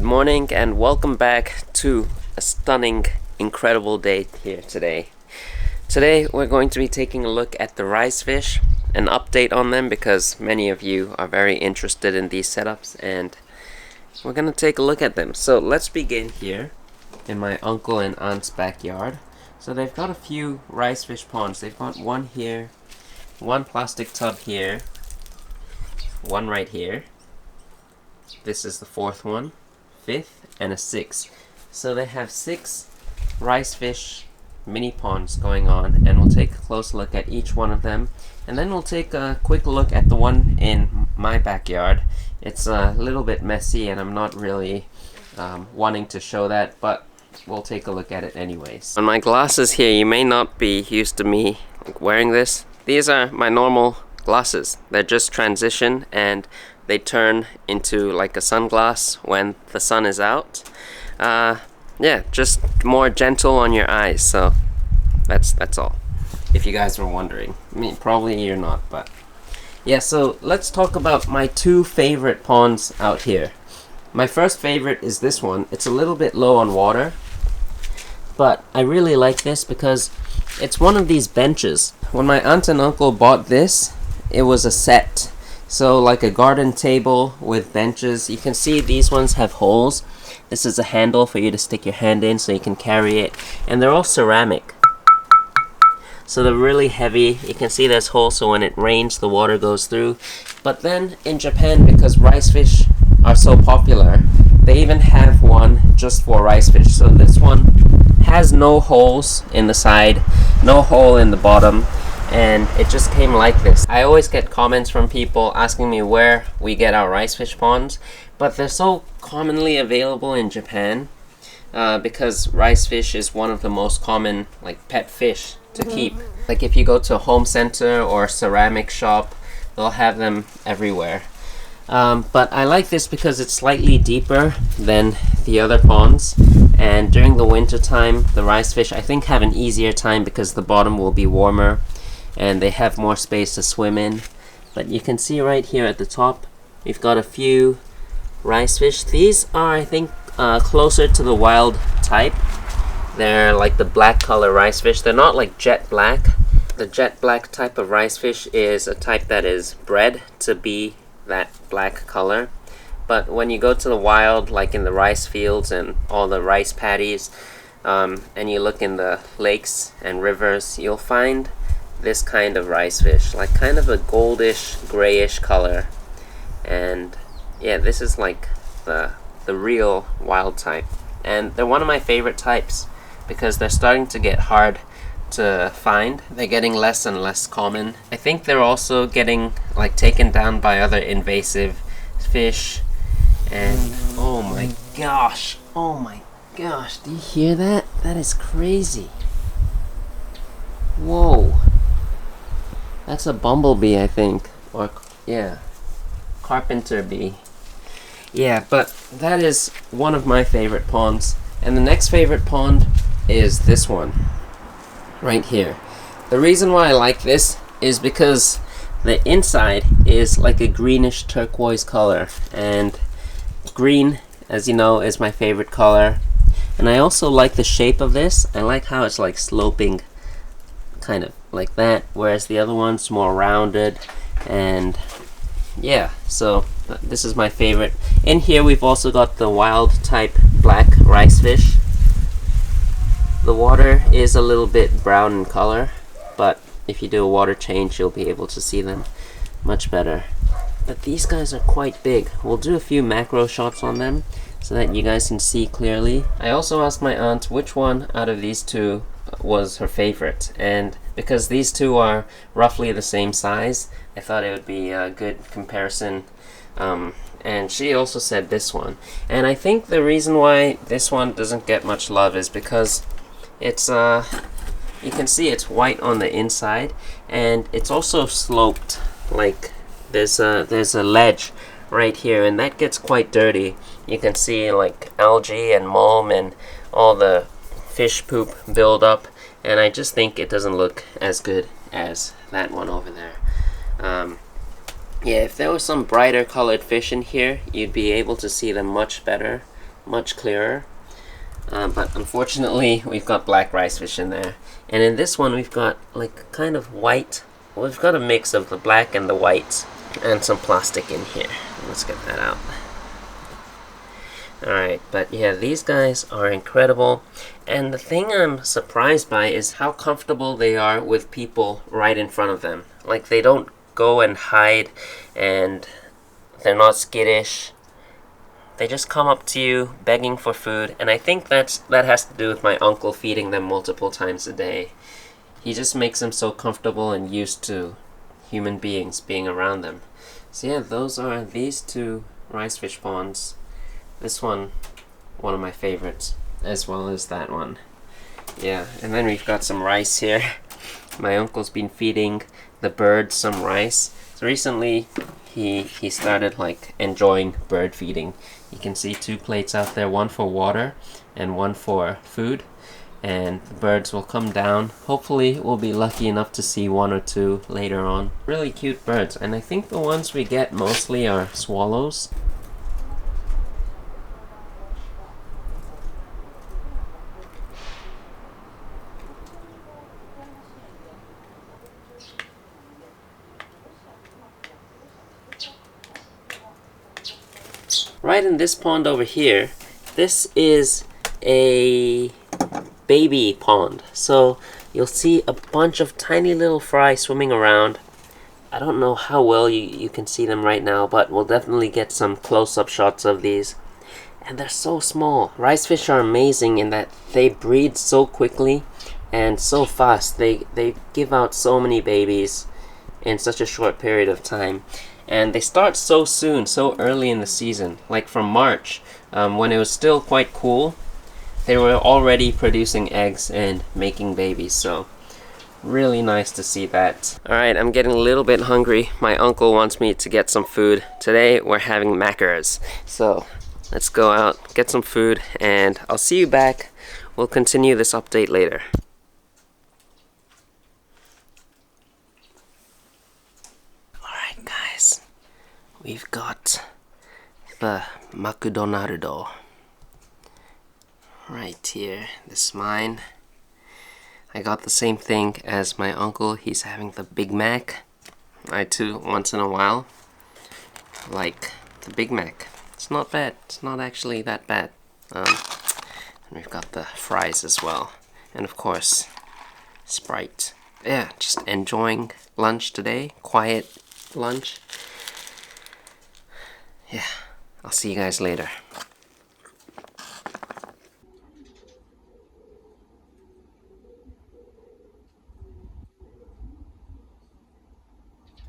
morning and welcome back to a stunning, incredible day here today. Today we're going to be taking a look at the rice fish, an update on them because many of you are very interested in these setups and we're going to take a look at them. So let's begin here in my uncle and aunt's backyard. So they've got a few rice fish ponds. They've got one here, one plastic tub here, one right here. This is the fourth one, fifth, and a sixth. So they have 6 rice fish mini ponds going on, and we'll take a close look at each one of them, and then we'll take a quick look at the one in my backyard. It's a little bit messy and I'm not really wanting to show that, but we'll take a look at it anyways. On my glasses here, you may not be used to me wearing this. These are my normal glasses. They're just transition and they turn into like a sunglass when the sun is out. Yeah, just more gentle on your eyes, so that's all. If you guys were wondering. I mean, probably you're not, but yeah, so let's talk about my 2 favorite ponds out here. My first favorite is this one. It's a little bit low on water, but I really like this because it's one of these benches. When my aunt and uncle bought this, it was a set. So like a garden table with benches. You can see these ones have holes. This is a handle for you to stick your hand in so you can carry it. And they're all ceramic. So they're really heavy. You can see there's holes so when it rains the water goes through. But then in Japan, because rice fish are so popular, they even have one just for rice fish. So this one has no holes in the side, no hole in the bottom, and it just came like this. I always get comments from people asking me where we get our rice fish ponds, but they're so commonly available in Japan because rice fish is one of the most common like pet fish to keep. Like if you go to a home center or a ceramic shop, they'll have them everywhere. But I like this because it's slightly deeper than the other ponds, and during the winter time the rice fish I think have an easier time because the bottom will be warmer and they have more space to swim in. But you can see right here at the top we've got a few rice fish. These are I think closer to the wild type. They're like the black color rice fish. They're not like jet black. The jet black type of rice fish is a type that is bred to be that black color. But when you go to the wild, like in the rice fields and all the rice paddies, and you look in the lakes and rivers, you'll find this kind of rice fish, like kind of a goldish grayish color. And yeah, this is like the real wild type, and they're one of my favorite types because they're starting to get hard to find. They're getting less and less common. I think they're also getting like taken down by other invasive fish. And oh my gosh, do you hear that? That is crazy. Whoa, that's a bumblebee, I think, or yeah, carpenter bee. Yeah, but that is one of my favorite ponds. And the next favorite pond is this one right here. The reason why I like this is because the inside is like a greenish turquoise color, and green, as you know, is my favorite color. And I also like the shape of this. I like how it's like sloping kind of like that, whereas the other one's more rounded. And yeah, so this is my favorite. In here we've also got the wild type black rice fish. The water is a little bit brown in color, but if you do a water change you'll be able to see them much better. But these guys are quite big. We'll do a few macro shots on them so that you guys can see clearly. I also asked my aunt which one out of these 2 was her favorite, and because these 2 are roughly the same size, I thought it would be a good comparison. And she also said this one. And I think the reason why this one doesn't get much love is because it's you can see it's white on the inside, and it's also sloped. Like there's a ledge right here, and that gets quite dirty. You can see like algae and mulm and all the fish poop build up, and I just think it doesn't look as good as that one over there. Yeah, if there was some brighter colored fish in here, you'd be able to see them much better, much clearer. But unfortunately, we've got black rice fish in there. And in this one, we've got like kind of white. Well, we've got a mix of the black and the white and some plastic in here. Let's get that out. Alright, but yeah, these guys are incredible. And the thing I'm surprised by is how comfortable they are with people right in front of them. Like, they don't go and hide, and they're not skittish. They just come up to you begging for food, and I think that has to do with my uncle feeding them multiple times a day. He just makes them so comfortable and used to human beings being around them. So yeah, those are these two rice fish ponds. This one of my favorites, as well as that one. Yeah, and then we've got some rice here. My uncle's been feeding the birds some rice. So recently he started like enjoying bird feeding. You can see 2 plates out there, one for water and one for food. And the birds will come down. Hopefully we'll be lucky enough to see 1 or 2 later on. Really cute birds, and I think the ones we get mostly are swallows. Right in this pond over here, this is a baby pond. So you'll see a bunch of tiny little fry swimming around. I don't know how well you can see them right now, but we'll definitely get some close-up shots of these. And they're so small. Rice fish are amazing in that they breed so quickly and so fast. They give out so many babies in such a short period of time. And they start so soon, so early in the season, like from March, when it was still quite cool. They were already producing eggs and making babies, so really nice to see that. Alright, I'm getting a little bit hungry. My uncle wants me to get some food. Today we're having mackerels, so let's go out, get some food, and I'll see you back. We'll continue this update later. We've got the McDonald's right here. This is mine. I got the same thing as my uncle. He's having the Big Mac. I too, once in a while, like the Big Mac. It's not bad. It's not actually that bad. And we've got the fries as well. And of course, Sprite. Yeah, just enjoying lunch today. Quiet lunch. Yeah, I'll see you guys later.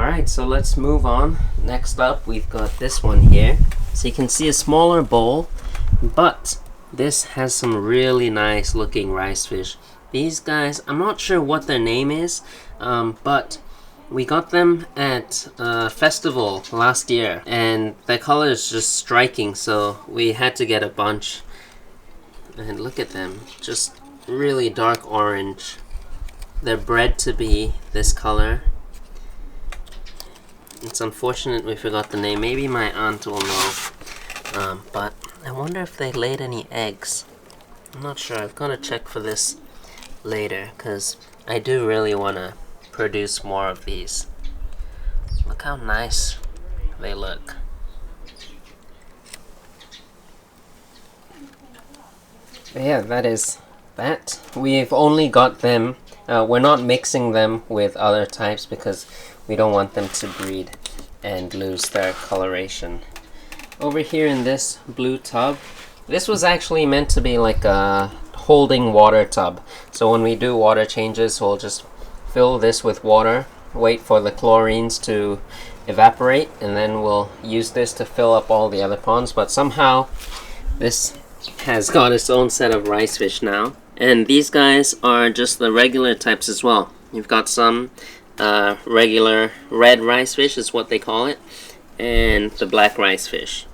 Alright, so let's move on. Next up, we've got this one here. So you can see a smaller bowl, but this has some really nice looking rice fish. These guys, I'm not sure what their name is, but we got them at a festival last year, and their color is just striking, so we had to get a bunch. And look at them, just really dark orange. They're bred to be this color. It's unfortunate we forgot the name. Maybe my aunt will know. But I wonder if they laid any eggs. I'm not sure. I've got to check for this later, because I do really want to produce more of these. Look how nice they look. But yeah, that is that. We've only got them. We're not mixing them with other types because we don't want them to breed and lose their coloration. Over here in this blue tub, this was actually meant to be like a holding water tub. So when we do water changes, we'll just fill this with water, wait for the chlorines to evaporate, and then we'll use this to fill up all the other ponds. But somehow this has got its own set of rice fish now. And these guys are just the regular types as well. You've got some regular red rice fish is what they call it, and the black rice fish.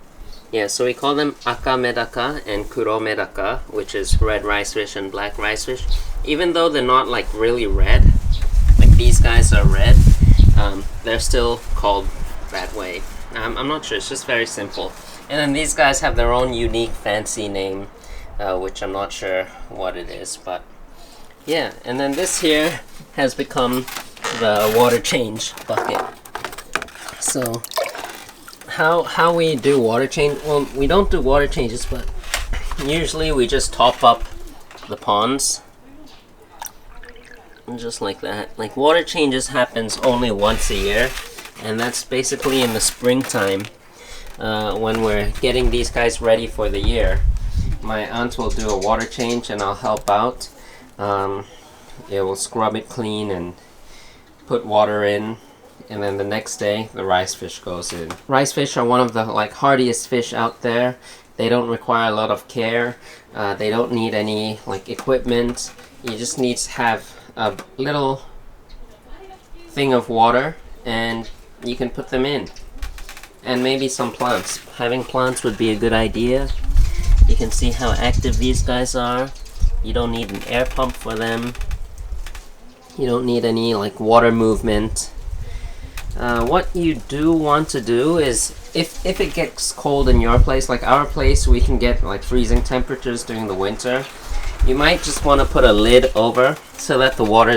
Yeah, so we call them 𝗶𝗾𝗀𝗀𝘀 and 𝗶𝗾𝗾𝗀𝘀, which is red rice fish and black rice fish. Even though they're not like really red, like these guys are red, they're still called that way. I'm not sure, it's just very simple. And then these guys have their own unique fancy name, which I'm not sure what it is, but yeah. And then this here has become the water change bucket. So how we do water change, well, we don't do water changes, but usually we just top up the ponds just like that. Like, water changes happens only once a year, and that's basically in the springtime, when we're getting these guys ready for the year. My aunt will do a water change and I'll help out. Yeah, we'll scrub it clean and put water in, and then the next day the rice fish goes in. Rice fish are one of the hardiest fish out there. They don't require a lot of care. They don't need any equipment. You just need to have a little thing of water and you can put them in. And maybe some plants. Having plants would be a good idea. You can see how active these guys are. You don't need an air pump for them. You don't need any water movement. What you do want to do is, if it gets cold in your place, like our place, we can get freezing temperatures during the winter. You might just want to put a lid over so that the water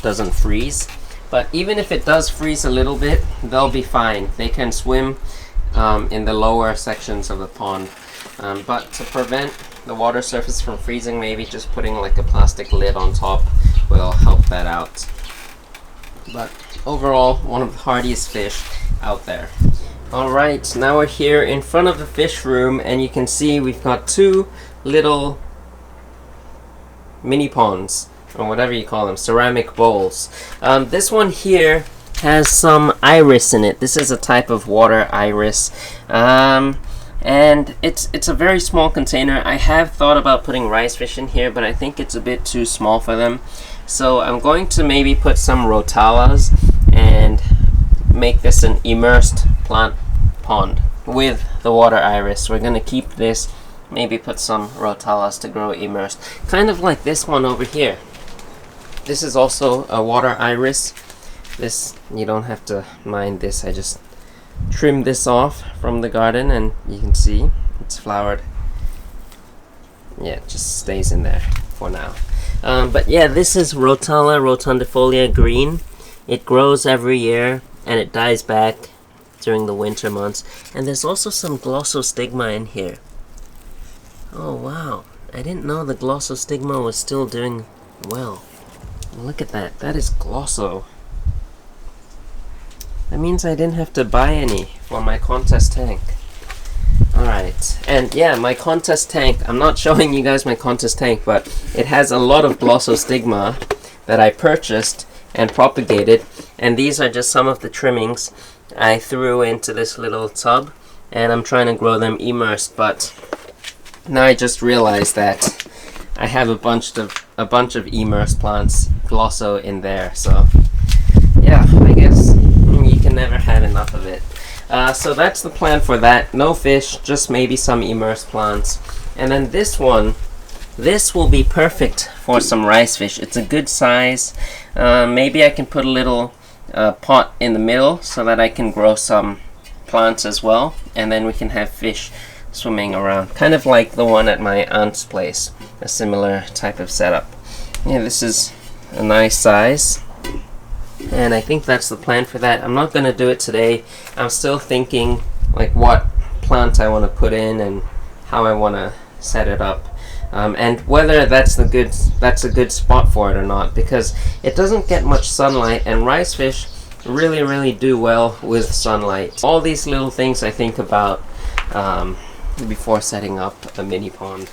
doesn't freeze. But even if it does freeze a little bit, they'll be fine. They can swim in the lower sections of the pond. But to prevent the water surface from freezing, maybe just putting a plastic lid on top will help that out. But overall, one of the hardiest fish out there. Alright, now we're here in front of the fish room, and you can see we've got two little mini ponds, or whatever you call them, ceramic bowls. This one here has some iris in it. This is a type of water iris. And it's a very small container. I have thought about putting rice fish in here, but I think it's a bit too small for them. So I'm going to maybe put some rhotallas and make this an immersed plant pond with the water iris. We're going to keep this, maybe put some rhotallas to grow immersed. Kind of like this one over here. This is also a water iris. This, you don't have to mind this. I just trimmed this off from the garden and you can see it's flowered. Yeah, it just stays in there for now. But yeah, this is Rhotala rotundifolia green. It grows every year and it dies back during the winter months. And there's also some glossostigma in here. Oh wow, I didn't know the glossostigma was still doing well. Look at that, that is glosso. That means I didn't have to buy any for my contest tank. Alright, and yeah, my contest tank, I'm not showing you guys my contest tank, but it has a lot of glossostigma that I purchased and propagated, and these are just some of the trimmings I threw into this little tub, and I'm trying to grow them immersed. But now I just realized that I have a bunch of immersed plants, glosso, in there, so yeah, I guess you can never have enough of it. So that's the plan for that. No fish, just maybe some immersed plants. And then this one, this will be perfect for some rice fish. It's a good size. Maybe I can put a little pot in the middle so that I can grow some plants as well, and then we can have fish swimming around, kind of like the one at my aunt's place, a similar type of setup. Yeah, this is a nice size. And I think that's the plan for that. I'm not going to do it today. I'm still thinking what plant I want to put in and how I want to set it up, and whether that's a good spot for it or not, because it doesn't get much sunlight, and rice fish really do well with sunlight. All these little things I think about before setting up a mini pond.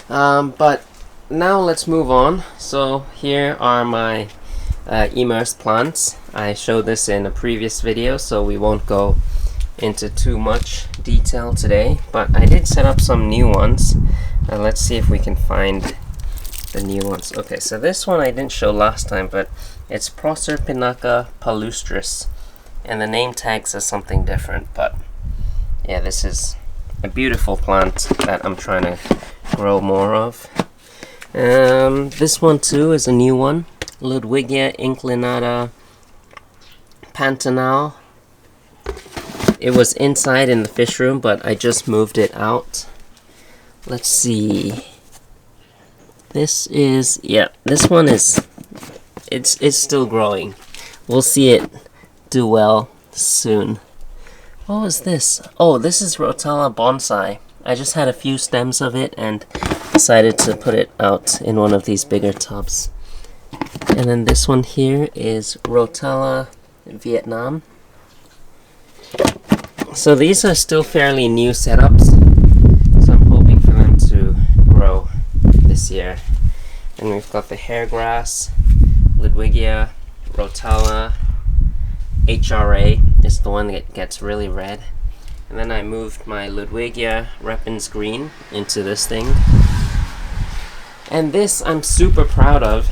But now let's move on. So here are my immersed plants. I showed this in a previous video, so we won't go into too much detail today, but I did set up some new ones. Let's see if we can find the new ones. Okay, so this one I didn't show last time, but it's Proserpinaca palustris, and the name tag says something different, but yeah, this is a beautiful plant that I'm trying to grow more of. This one too is a new one, Ludwigia inclinata pantanal. it was inside in the fish room, but I just moved it out. Let's see. This is, yeah, this one is, it's still growing. We'll see it do well soon. What was this? Oh, this is 𝗯𝘂𝘀𝗀𝘀𝘀. I just had a few stems of it and decided to put it out in one of these bigger tubs. And then this one here is 𝗯𝘂𝘀𝘀𝘀𝑉𝗾𝘂𝘀. So these are still fairly new setups, so I'm hoping for them to grow this year. And we've got the hair grass, 𝗲𝘾𝘂𝘀𝘀𝘀, 𝗯𝘂𝘀𝘀𝘀𝑉𝗾𝘂𝘀 HRA is the one that gets really red. And then I moved my 𝗲𝘾𝘂𝘀𝘀𝘀𝑉𝗾𝘂𝘀 green into this thing. And this I'm super proud of.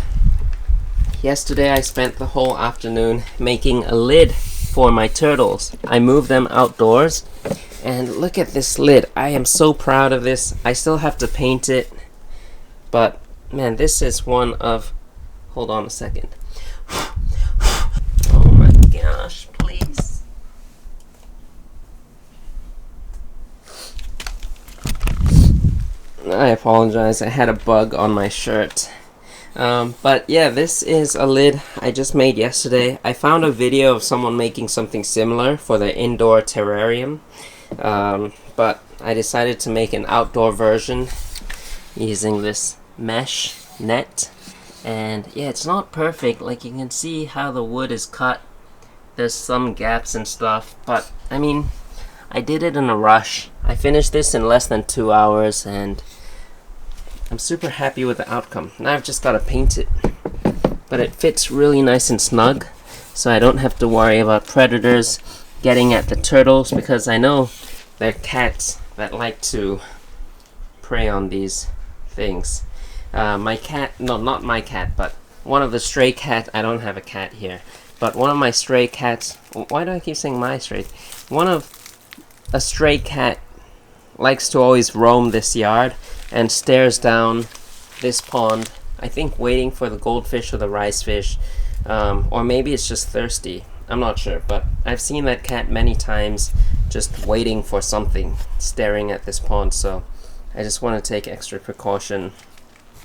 Yesterday I spent the whole afternoon making a lid for my turtles. I moved them outdoors, and look at this lid. I am so proud of this. I still have to paint it, but man, this is one of, hold on a second. Oh my gosh, please. I apologize, I had a bug on my shirt. But yeah, this is a lid I just made yesterday. I found a video of someone making something similar for their indoor terrarium, but I decided to make an outdoor version using this mesh net. And yeah, it's not perfect. Like, you can see how the wood is cut. There's some gaps and stuff, but I mean, I did it in a rush. I finished this in less than 2 hours, and I'm super happy with the outcome. Now I've just got to paint it. But it fits really nice and snug, so I don't have to worry about predators getting at the turtles, because I know there are cats that like to prey on these things. My cat, no, not my cat, but one of the stray cats, I don't have a cat here, but one of my stray cats, why do I keep saying my stray? A stray cat likes to always roam this yard and stares down this pond, I think waiting for the goldfish or the rice fish, or maybe it's just thirsty. I'm not sure, but I've seen that cat many times just waiting for something, staring at this pond, so I just want to take extra precaution.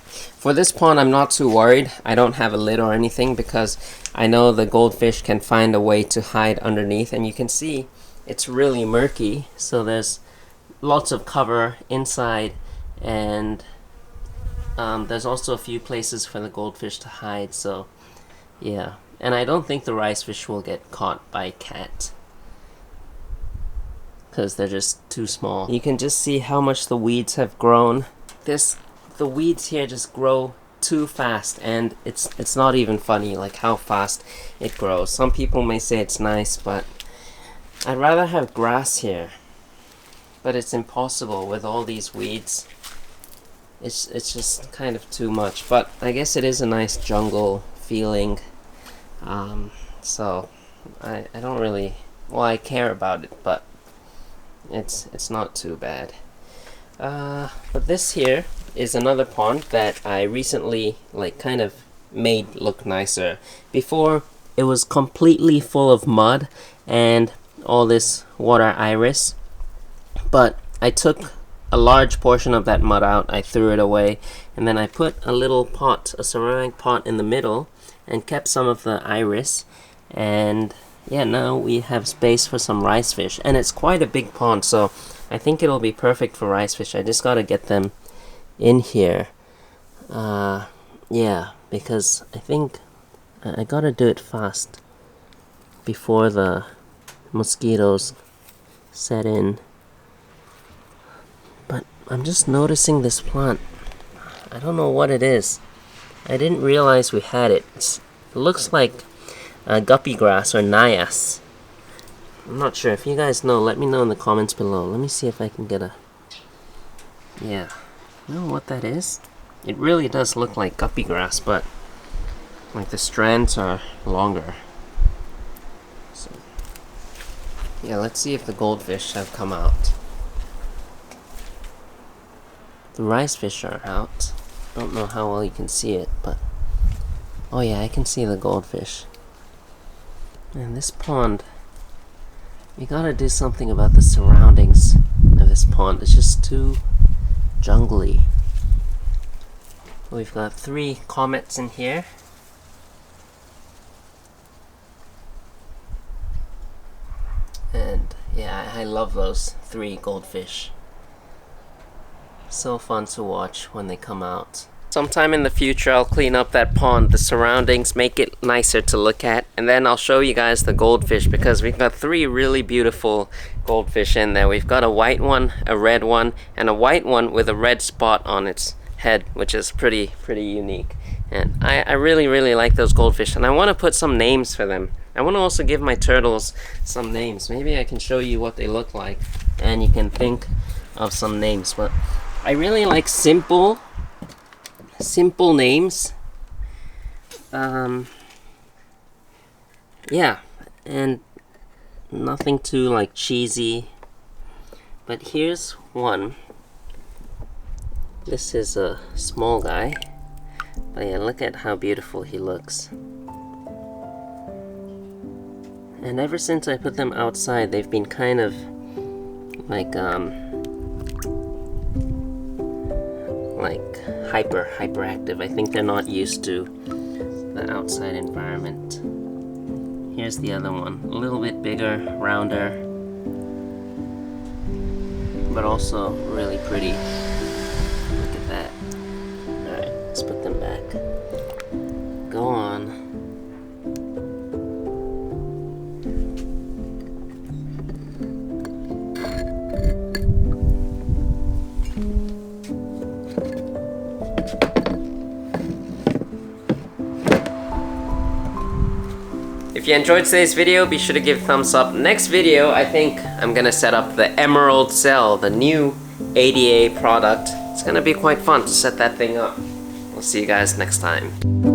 For this pond, I'm not too worried. I don't have a lid or anything, because I know the goldfish can find a way to hide underneath, and you can see it's really murky, so there's lots of cover inside, and there's also a few places for the goldfish to hide, so yeah. And I don't think the rice fish will get caught by a cat, because they're just too small. You can just see how much the weeds have grown. The weeds here just grow too fast, and it's not even funny, like how fast it grows. Some people may say it's nice, but I'd rather have grass here. But it's impossible with all these weeds. It's just kind of too much. But I guess it is a nice jungle feeling. So I don't really, well, I care about it, but it's not too bad. But this here is another pond that I recently kind of made look nicer. Before, it was completely full of mud and all this water iris, but I took a large portion of that mud out, I threw it away, and then I put a little pot, a ceramic pot in the middle, and kept some of the iris, and yeah, now we have space for some rice fish, and it's quite a big pond, so I think it'll be perfect for rice fish. I just gotta get them in here. Yeah, because I think I gotta do it fast before the mosquitoes set in. But I'm just noticing this plant. I don't know what it is. I didn't realize we had it. It looks like guppy grass or nias. I'm not sure. If you guys know, let me know in the comments below. Let me see if I can get a... Yeah. You know what that is? It really does look like guppy grass, but like the strands are longer. So yeah, let's see if the goldfish have come out. The rice fish are out. Don't know how well you can see it, but oh yeah, I can see the goldfish. And this pond We gotta do something about the surroundings of this pond. It's just too jungly. We've got 3 comets in here. And yeah, I love those 3 goldfish. So fun to watch when they come out. Sometime in the future I'll clean up that pond, the surroundings, make it nicer to look at, and then I'll show you guys the goldfish, because we've got 3 really beautiful goldfish in there. We've got a white one, a red one, and a white one with a red spot on its head, which is pretty unique. And I really like those goldfish, and I want to put some names for them. I want to also give my turtles some names. Maybe I can show you what they look like and you can think of some names. But I really like simple names. Yeah, and nothing too like cheesy. But here's one. This is a small guy, but yeah, look at how beautiful he looks. And ever since I put them outside, they've been kind of like hyperactive. I think they're not used to the outside environment. Here's the other one, a little bit bigger, rounder, but also really pretty. Look at that. Alright, let's put them back. Go on. If you enjoyed today's video, be sure to give a thumbs up. Next video, I think I'm gonna set up the Emerald Cell, the new ADA product. It's gonna be quite fun to set that thing up. We'll see you guys next time.